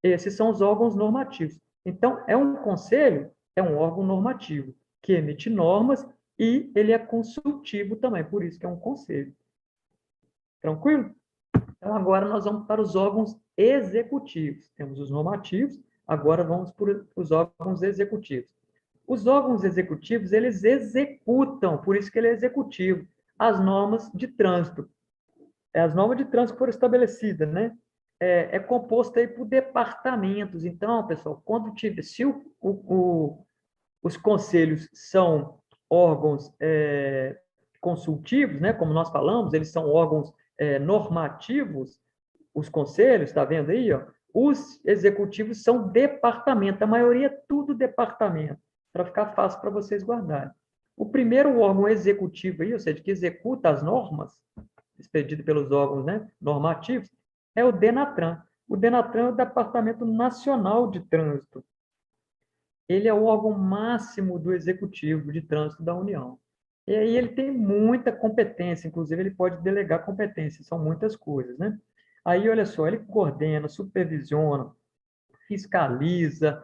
Esses são os órgãos normativos. Então, é um conselho, é um órgão normativo que emite normas e ele é consultivo também, por isso que é um conselho. Tranquilo? Então, agora nós vamos para os órgãos executivos. Temos os normativos, agora vamos para os órgãos executivos. Os órgãos executivos, eles executam, por isso que ele é executivo, as normas de trânsito. As normas de trânsito foram estabelecidas, né? É composto aí por departamentos. Então, pessoal, se os conselhos são órgãos consultivos, né? Como nós falamos, eles são órgãos normativos, os conselhos, está vendo aí? Ó? Os executivos são departamento, a maioria é tudo departamento, para ficar fácil para vocês guardarem. O primeiro órgão executivo, aí, ou seja, que executa as normas, expedido pelos órgãos, né, normativos, é o DENATRAN. O DENATRAN é o Departamento Nacional de Trânsito. Ele é o órgão máximo do Executivo de Trânsito da União. E aí ele tem muita competência, inclusive ele pode delegar competências, são muitas coisas, né? Aí, olha só, ele coordena, supervisiona, fiscaliza,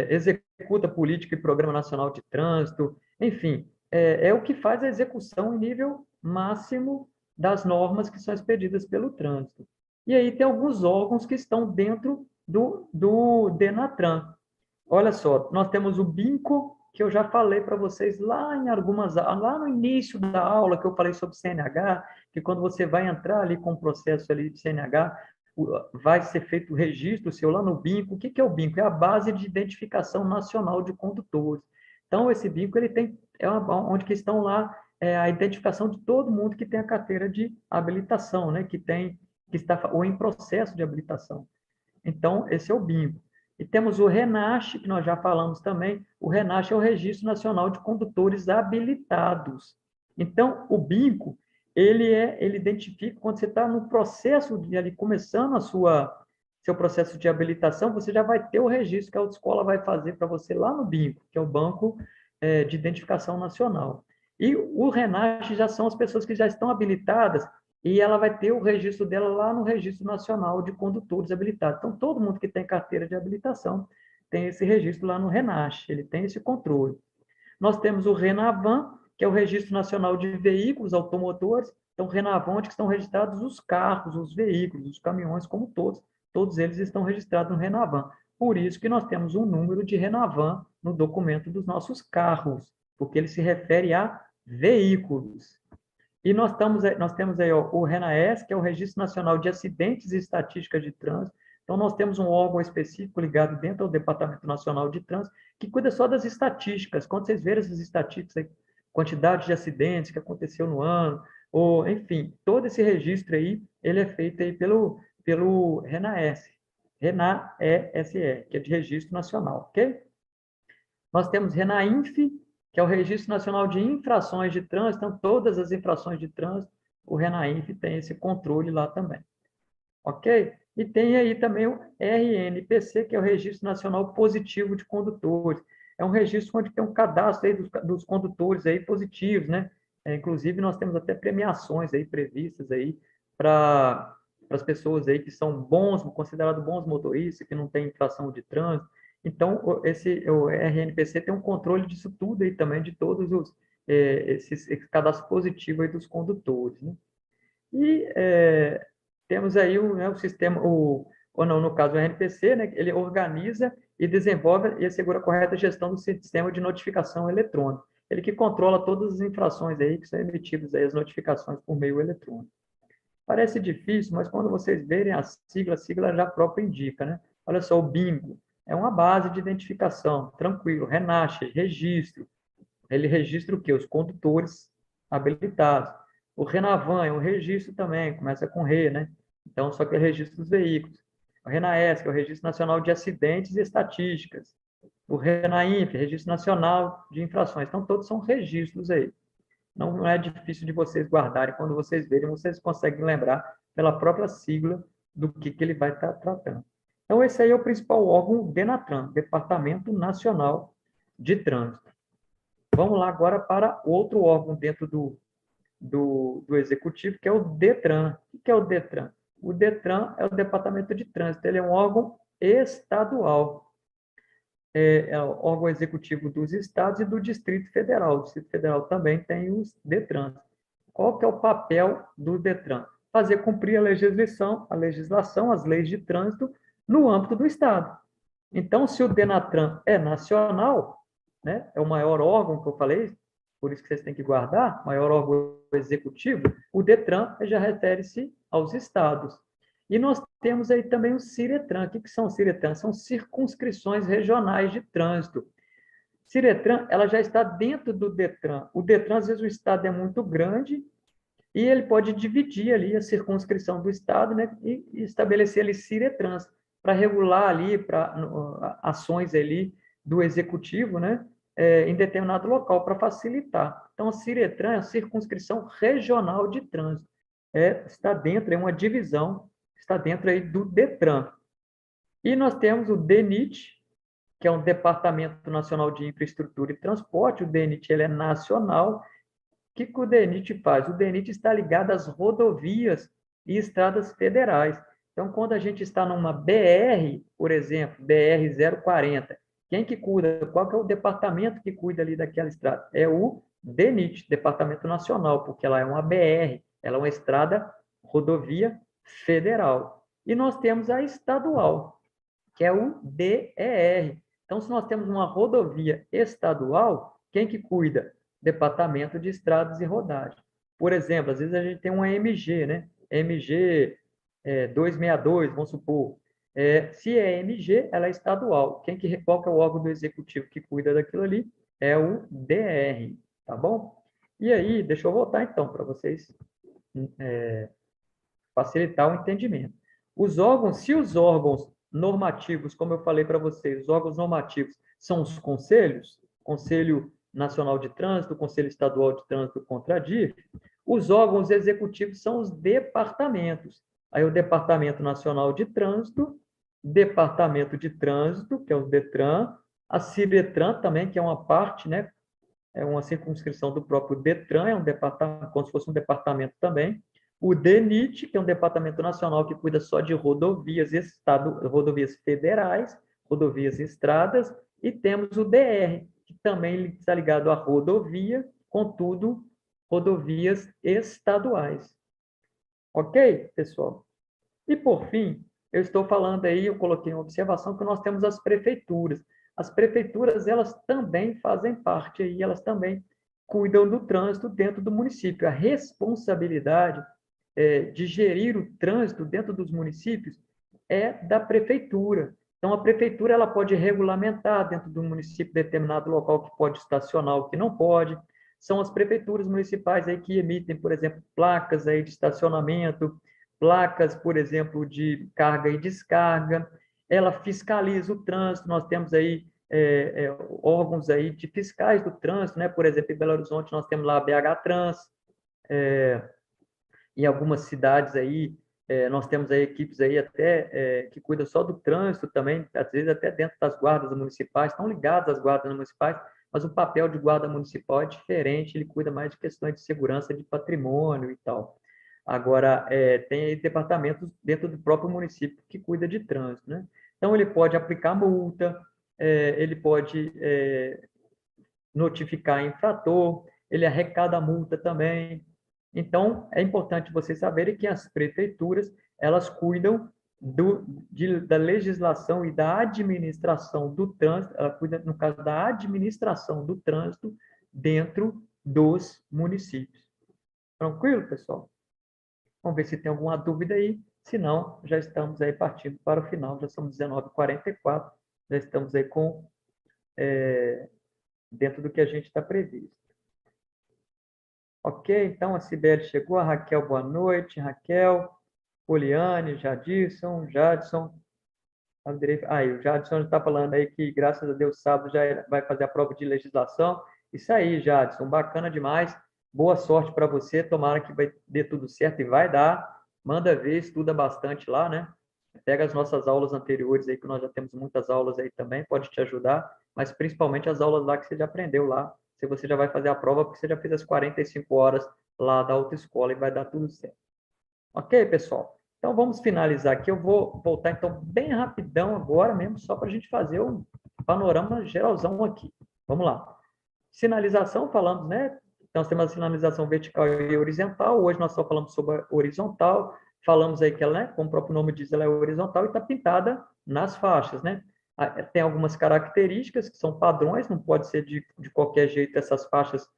executa política e programa nacional de trânsito, enfim, é o que faz a execução em nível máximo das normas que são expedidas pelo trânsito. E aí tem alguns órgãos que estão dentro do DENATRAN. Olha só, nós temos o BINCO, que eu já falei para vocês lá no início da aula, que eu falei sobre CNH, que quando você vai entrar ali com o processo ali de CNH, vai ser feito o registro seu lá no BINCO. O que é o BINCO? É a Base de Identificação Nacional de Condutores. Então, esse BINCO ele onde que estão lá a identificação de todo mundo que tem a carteira de habilitação, né? que está ou em processo de habilitação. Então, esse é o BINCO. E temos o RENACH, que nós já falamos também. O RENACH é o Registro Nacional de Condutores Habilitados. Então, o BINCO, ele identifica quando você está no processo de ali começando seu processo de habilitação, você já vai ter o registro que a autoescola vai fazer para você lá no BINCO, que é o Banco de Identificação Nacional. E o RENACH já são as pessoas que já estão habilitadas e ela vai ter o registro dela lá no Registro Nacional de Condutores Habilitados. Então, todo mundo que tem carteira de habilitação tem esse registro lá no RENACH, ele tem esse controle. Nós temos o RENAVAN, que é o Registro Nacional de Veículos Automotores. Então, RENAVAN, onde estão registrados os carros, os veículos, os caminhões, como todos eles estão registrados no RENAVAN. Por isso que nós temos um número de RENAVAN no documento dos nossos carros, porque ele se refere a veículos. E nós temos aí ó, o RENAES, que é o Registro Nacional de Acidentes e Estatísticas de Trânsito. Então, nós temos um órgão específico ligado dentro ao Departamento Nacional de Trânsito, que cuida só das estatísticas. Quando vocês verem essas estatísticas, aí, quantidade de acidentes que aconteceu no ano, ou, enfim, todo esse registro aí, ele é feito aí pelo RENAES, RENAESE, que é de Registro Nacional, ok? Nós temos RENAINF, que é o Registro Nacional de Infrações de Trânsito, então todas as infrações de trânsito, o RENAINF tem esse controle lá também. Ok? E tem aí também o RNPC, que é o Registro Nacional Positivo de Condutores. É um registro onde tem um cadastro aí dos condutores aí positivos, né? Inclusive, nós temos até premiações aí previstas aí para as pessoas aí que são bons, considerados bons motoristas, que não têm infração de trânsito. Então, o RNPC tem um controle disso tudo aí também, de todos esse cadastro positivo aí dos condutores, né? E temos aí o sistema, ou não, no caso o RNPC, né, ele organiza e desenvolve e assegura a correta gestão do sistema de notificação eletrônica. Ele que controla todas as infrações aí que são emitidas aí, as notificações por meio eletrônico. Parece difícil, mas quando vocês verem a sigla já própria indica, né? Olha só, o bingo é uma base de identificação, tranquilo, RENACH, registro. Ele registra o quê? Os condutores habilitados. O RENAVAN é um registro também, começa com RE, né? Então, só que é registro dos veículos. O RENAES, que é o Registro Nacional de Acidentes e Estatísticas. O RENAINF, Registro Nacional de Infrações. Então, todos são registros aí. Não é difícil de vocês guardarem. Quando vocês verem, vocês conseguem lembrar pela própria sigla do que ele vai estar tratando. Então, esse aí é o principal órgão, o DENATRAN, Departamento Nacional de Trânsito. Vamos lá agora para outro órgão dentro do Executivo, que é o DETRAN. O que é o DETRAN? O DETRAN é o Departamento de Trânsito, ele é um órgão estadual, é o órgão executivo dos estados e do Distrito Federal. O Distrito Federal também tem os DETRANs. Qual que é o papel do DETRAN? Fazer cumprir a legislação, as leis de trânsito no âmbito do estado. Então, se o DENATRAN é nacional, né, é o maior órgão que eu falei, por isso que vocês têm que guardar, maior órgão executivo, o DETRAN já refere-se aos estados. E nós temos aí também o CIRETRAN. O que são os CIRETRAN? São circunscrições regionais de trânsito. CIRETRAN, ela já está dentro do DETRAN. O DETRAN, às vezes, o estado é muito grande e ele pode dividir ali a circunscrição do estado, né, e estabelecer ali CIRETRANs para regular ali para ações ali do executivo, né, em determinado local para facilitar. Então, a CIRETRAN é a circunscrição regional de trânsito. Está dentro, é uma divisão, está dentro aí do DETRAN. E nós temos o DENIT, que é um Departamento Nacional de Infraestrutura e Transporte. O DENIT ele é nacional. O que o DENIT faz? O DENIT está ligado às rodovias e estradas federais. Então, quando a gente está numa BR, por exemplo, BR-040, quem que cuida? Qual que é o departamento que cuida ali daquela estrada? É o DENIT, Departamento Nacional, porque ela é uma BR, ela é uma estrada rodovia federal. E nós temos a estadual, que é o DER. Então, se nós temos uma rodovia estadual, quem que cuida? Departamento de Estradas e Rodagem. Por exemplo, às vezes a gente tem uma MG, né? MG 262, vamos supor. Se é MG, ela é estadual. Qual que é o órgão do executivo que cuida daquilo ali? É o DR, tá bom? E aí, deixa eu voltar então, para vocês facilitar o entendimento. Se os órgãos normativos, como eu falei para vocês, os órgãos normativos são os conselhos, Conselho Nacional de Trânsito, Conselho Estadual de Trânsito contra a DIF. Os órgãos executivos são os departamentos. Aí o Departamento Nacional de Trânsito, Departamento de Trânsito, que é o DETRAN, a CIDETRAN também, que é uma parte, né, é uma circunscrição do próprio DETRAN, é um departamento, como se fosse um departamento também. O DENIT, que é um departamento nacional que cuida só de rodovias, rodovias federais, rodovias e estradas, e temos o DR, que também está ligado à rodovia, contudo, rodovias estaduais. Ok, pessoal? E, por fim, eu estou falando aí, eu coloquei uma observação que nós temos as prefeituras. As prefeituras, elas também fazem parte aí, elas também cuidam do trânsito dentro do município. A responsabilidade de gerir o trânsito dentro dos municípios é da prefeitura. Então, a prefeitura ela pode regulamentar dentro do município determinado local que pode estacionar ou que não pode. São as prefeituras municipais aí que emitem, por exemplo, placas aí de estacionamento, placas, por exemplo, de carga e descarga. Ela fiscaliza o trânsito. Nós temos aí órgãos aí de fiscais do trânsito, né? Por exemplo, em Belo Horizonte nós temos lá a BH Trans, em algumas cidades aí, nós temos aí equipes aí até que cuidam só do trânsito também, às vezes até dentro das guardas municipais, estão ligados às guardas municipais, mas o papel de guarda municipal é diferente, ele cuida mais de questões de segurança de patrimônio e tal. Agora, tem aí departamentos dentro do próprio município que cuida de trânsito, né? Então, ele pode aplicar multa, ele pode notificar infrator, ele arrecada a multa também. Então, é importante vocês saberem que as prefeituras, elas cuidam da legislação e da administração do trânsito, ela cuida, no caso, da administração do trânsito dentro dos municípios. Tranquilo, pessoal? Vamos ver se tem alguma dúvida aí. Se não, já estamos aí partindo para o final, já são 19h44, já estamos aí com dentro do que a gente está previsto. Ok, então a Cibele chegou, a Raquel, boa noite, Raquel, Poliane, Jadson. Aí, o Jadson está falando aí que, graças a Deus, sábado já vai fazer a prova de legislação. Isso aí, Jadson, bacana demais. Boa sorte para você, tomara que vai dê tudo certo e vai dar. Manda ver, estuda bastante lá, né? Pega as nossas aulas anteriores aí, que nós já temos muitas aulas aí também, pode te ajudar, mas principalmente as aulas lá que você já aprendeu lá. Se você já vai fazer a prova, porque você já fez as 45 horas lá da autoescola e vai dar tudo certo. Ok, pessoal? Então, vamos finalizar aqui. Eu vou voltar, então, bem rapidão agora mesmo, só para a gente fazer um panorama geralzão aqui. Vamos lá. Sinalização, falamos, né? Nós temos a sinalização vertical e horizontal. Hoje nós só falamos sobre a horizontal. Falamos aí que ela, né, como o próprio nome diz, ela é horizontal e está pintada nas faixas, né? Tem algumas características que são padrões, não pode ser de qualquer jeito essas faixas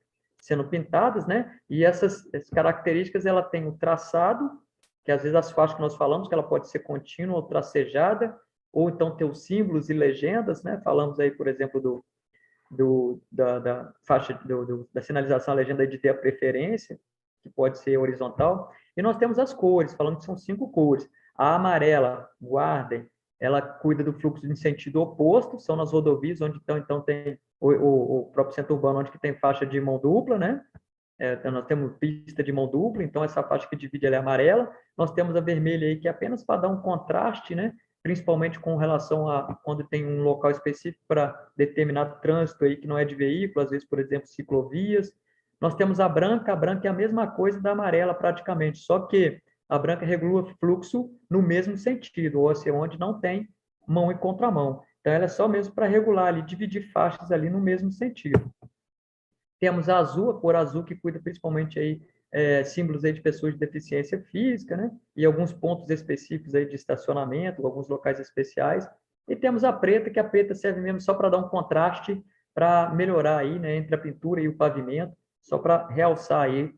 sendo pintadas, né? E essas características, ela tem o traçado, que às vezes as faixas que nós falamos, que ela pode ser contínua ou tracejada, ou então ter os símbolos e legendas, né? Falamos aí, por exemplo, da faixa da sinalização, a legenda de ter a preferência, que pode ser horizontal. E nós temos as cores, falando que são 5 cores. A amarela, guardem, ela cuida do fluxo em sentido oposto, são nas rodovias, onde então tem o próprio centro urbano, onde que tem faixa de mão dupla, né? Então nós temos pista de mão dupla, então essa faixa que divide ela é amarela. Nós temos a vermelha aí, que é apenas para dar um contraste, né? Principalmente com relação a quando tem um local específico para determinado trânsito aí que não é de veículo, às vezes, por exemplo, ciclovias. Nós temos a branca é a mesma coisa da amarela praticamente, só que a branca regula fluxo no mesmo sentido, ou seja, onde não tem mão e contramão. Então, ela é só mesmo para regular ali, dividir faixas ali no mesmo sentido. Temos a azul, a cor azul, que cuida principalmente aí, símbolos aí de pessoas de deficiência física, né? E alguns pontos específicos aí de estacionamento, alguns locais especiais. E temos a preta, que a preta serve mesmo só para dar um contraste, para melhorar aí, né, entre a pintura e o pavimento, só para realçar aí,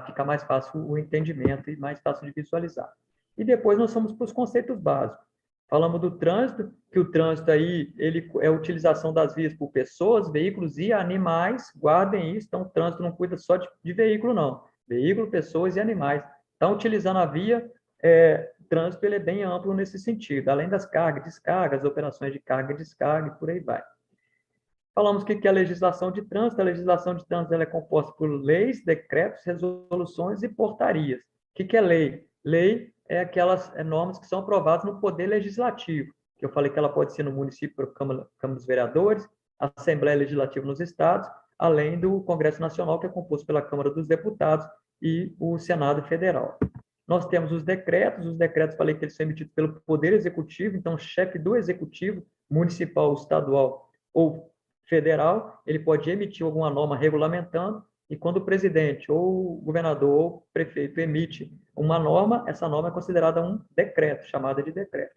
ficar mais fácil o entendimento e mais fácil de visualizar. E depois nós vamos para os conceitos básicos. Falamos do trânsito, que o trânsito aí, ele é a utilização das vias por pessoas, veículos e animais, guardem isso, então o trânsito não cuida só de veículo, não. Veículo, pessoas e animais. Estão utilizando a via, trânsito ele é bem amplo nesse sentido, além das cargas, descargas, operações de carga e descarga e por aí vai. Falamos que é a legislação de trânsito. A legislação de trânsito ela é composta por leis, decretos, resoluções e portarias. O que é lei? Lei é aquelas normas que são aprovadas no Poder Legislativo, que eu falei que ela pode ser no município, por Câmara dos Vereadores, Assembleia Legislativa nos estados, além do Congresso Nacional, que é composto pela Câmara dos Deputados e o Senado Federal. Nós temos os decretos falei que eles são emitidos pelo Poder Executivo, então o chefe do Executivo, municipal, estadual ou federal, ele pode emitir alguma norma regulamentando, e quando o presidente ou o governador ou o prefeito emite uma norma, essa norma é considerada um decreto, chamada de decreto.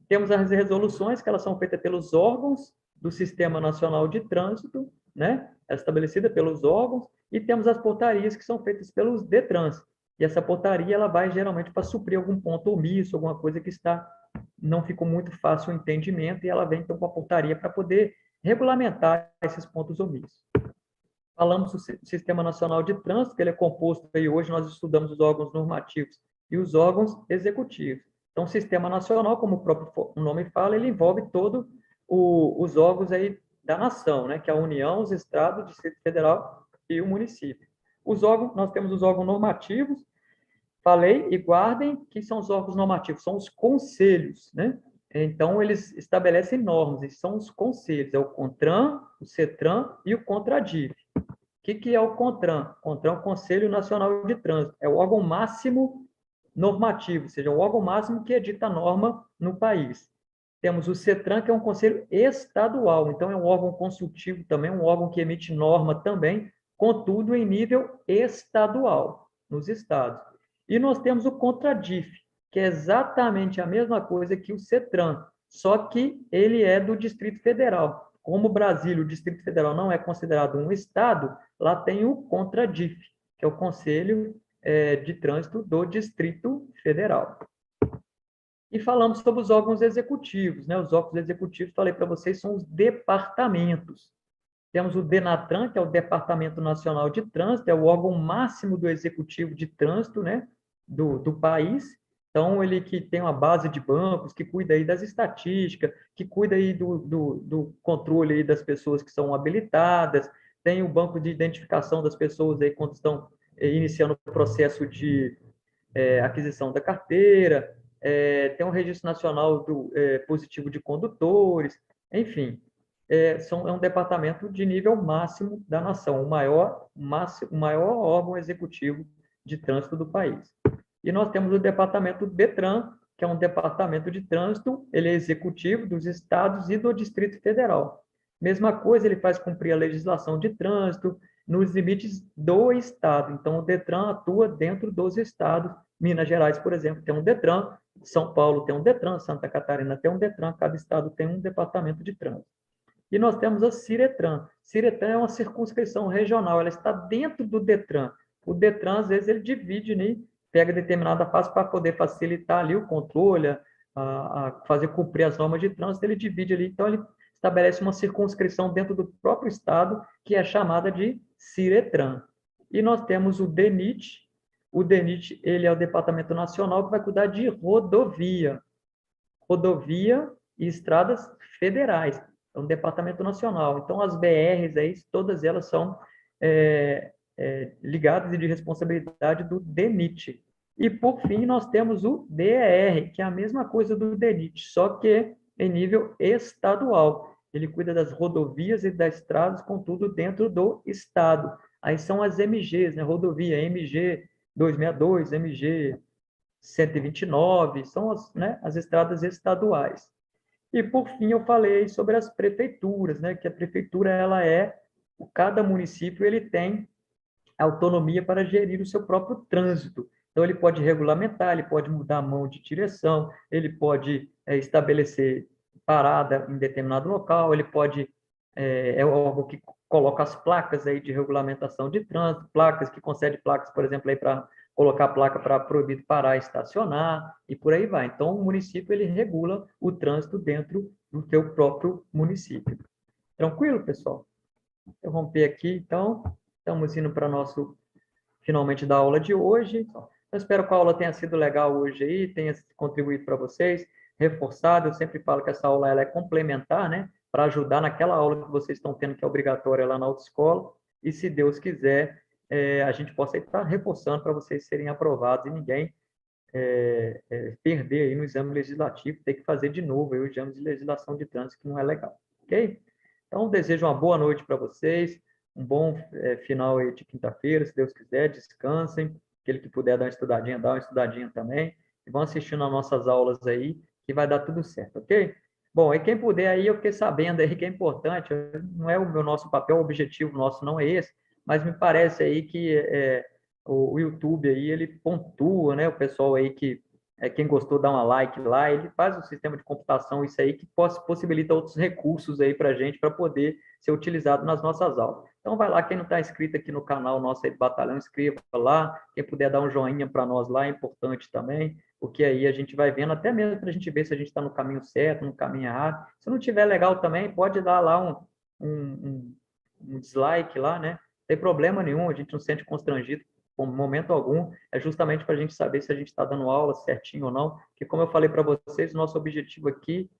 Temos as resoluções, que elas são feitas pelos órgãos do Sistema Nacional de Trânsito, né? É estabelecida pelos órgãos, e temos as portarias, que são feitas pelos DETRANS. E essa portaria, ela vai geralmente para suprir algum ponto omisso, alguma coisa que não ficou muito fácil o entendimento, e ela vem então com a portaria para poder regulamentar esses pontos omissos. Falamos do Sistema Nacional de Trânsito, que ele é composto, e hoje nós estudamos os órgãos normativos e os órgãos executivos. Então, o Sistema Nacional, como o próprio nome fala, ele envolve todos os órgãos aí da nação, né, que é a União, os estados, o Distrito Federal e o município. Nós temos os órgãos normativos, falei, e guardem que são os órgãos normativos, são os conselhos, né? Então, eles estabelecem normas, e são os conselhos, é o CONTRAN, o CETRAN e o CONTRADIF. O que é o CONTRAN? O CONTRAN é o Conselho Nacional de Trânsito, é o órgão máximo normativo, ou seja, o órgão máximo que edita a norma no país. Temos o CETRAN, que é um conselho estadual, então é um órgão consultivo também, um órgão que emite norma também, contudo em nível estadual, nos estados. E nós temos o CONTRADIF, que é exatamente a mesma coisa que o CETRAN, só que ele é do Distrito Federal. Como o Brasil, o Distrito Federal não é considerado um estado, lá tem o CONTRADIF, que é o Conselho de Trânsito do Distrito Federal. E falamos sobre os órgãos executivos, né? Os órgãos executivos, falei para vocês, são os departamentos. Temos o DENATRAN, que é o Departamento Nacional de Trânsito, é o órgão máximo do executivo de trânsito, né, do país. Então, ele que tem uma base de bancos, que cuida aí das estatísticas, que cuida aí do controle aí das pessoas que são habilitadas, tem o banco de identificação das pessoas aí quando estão iniciando o processo de aquisição da carteira, tem um registro nacional positivo de condutores, enfim, é um departamento de nível máximo da nação, o maior órgão executivo de trânsito do país. E nós temos o departamento DETRAN, que é um departamento de trânsito, ele é executivo dos estados e do Distrito Federal. Mesma coisa, ele faz cumprir a legislação de trânsito nos limites do estado. Então, o DETRAN atua dentro dos estados. Minas Gerais, por exemplo, tem um DETRAN, São Paulo tem um DETRAN, Santa Catarina tem um DETRAN, cada estado tem um departamento de trânsito. E nós temos a CIRETRAN. CIRETRAN é uma circunscrição regional, ela está dentro do DETRAN. O DETRAN, às vezes, ele divide, né? Pega determinada fase para poder facilitar ali o controle, a fazer cumprir as normas de trânsito, ele divide ali, então ele estabelece uma circunscrição dentro do próprio estado, que é chamada de CIRETRAN. E nós temos o DENIT. O DENIT, ele é o Departamento Nacional que vai cuidar de rodovia e estradas federais. É um departamento nacional. Então, as BRs, aí, todas elas são ligadas e de responsabilidade do DENIT. E, por fim, nós temos o DER, que é a mesma coisa do DENIT, só que em nível estadual. Ele cuida das rodovias e das estradas, contudo, dentro do estado. Aí são as MGs, né? Rodovia MG 262, MG 129, são as estradas estaduais. E, por fim, eu falei sobre as prefeituras, né? Que a prefeitura, cada município, ele tem autonomia para gerir o seu próprio trânsito. Então, ele pode regulamentar, ele pode mudar a mão de direção, ele pode estabelecer parada em determinado local, ele pode, é o órgão que coloca as placas aí de regulamentação de trânsito, que concede placas, por exemplo, aí para colocar placa para proibido parar e estacionar, e por aí vai. Então, o município, ele regula o trânsito dentro do seu próprio município. Tranquilo, pessoal? Interromper aqui, então, estamos indo para finalmente, da aula de hoje. Eu espero que a aula tenha sido legal hoje aí, tenha contribuído para vocês, reforçado. Eu sempre falo que essa aula ela é complementar, né? Para ajudar naquela aula que vocês estão tendo, que é obrigatória lá na autoescola. E se Deus quiser, a gente possa estar reforçando para vocês serem aprovados e ninguém perder aí no exame legislativo, ter que fazer de novo aí o exame de legislação de trânsito, que não é legal, ok? Então, desejo uma boa noite para vocês, um bom final aí de quinta-feira, se Deus quiser, descansem, aquele que puder dar uma estudadinha também, e vão assistindo as nossas aulas aí, que vai dar tudo certo, ok? Bom, e quem puder aí, eu fiquei sabendo aí que é importante, não é o meu nosso papel, o objetivo nosso não é esse, mas me parece aí que o YouTube aí, ele pontua, né? O pessoal aí que quem gostou dá uma like lá, ele faz um sistema de computação, isso aí que possibilita outros recursos aí para a gente, para poder ser utilizado nas nossas aulas. Então vai lá, quem não está inscrito aqui no canal nosso aí do Batalhão, inscreva lá, quem puder dar um joinha para nós lá é importante também, porque aí a gente vai vendo, até mesmo para a gente ver se a gente está no caminho certo, no caminho errado. Se não tiver legal também, pode dar lá um dislike lá, né? Não tem problema nenhum, a gente não se sente constrangido com momento algum, é justamente para a gente saber se a gente está dando aula certinho ou não, porque como eu falei para vocês, nosso objetivo aqui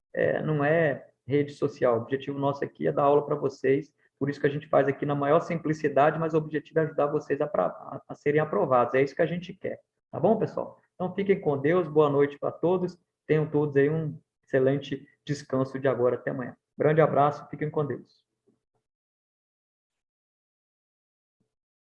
não é rede social, o objetivo nosso aqui é dar aula para vocês, por isso que a gente faz aqui na maior simplicidade, mas o objetivo é ajudar vocês a serem aprovados, é isso que a gente quer, tá bom, pessoal? Então fiquem com Deus, boa noite para todos, tenham todos aí um excelente descanso de agora até amanhã. Grande abraço, fiquem com Deus.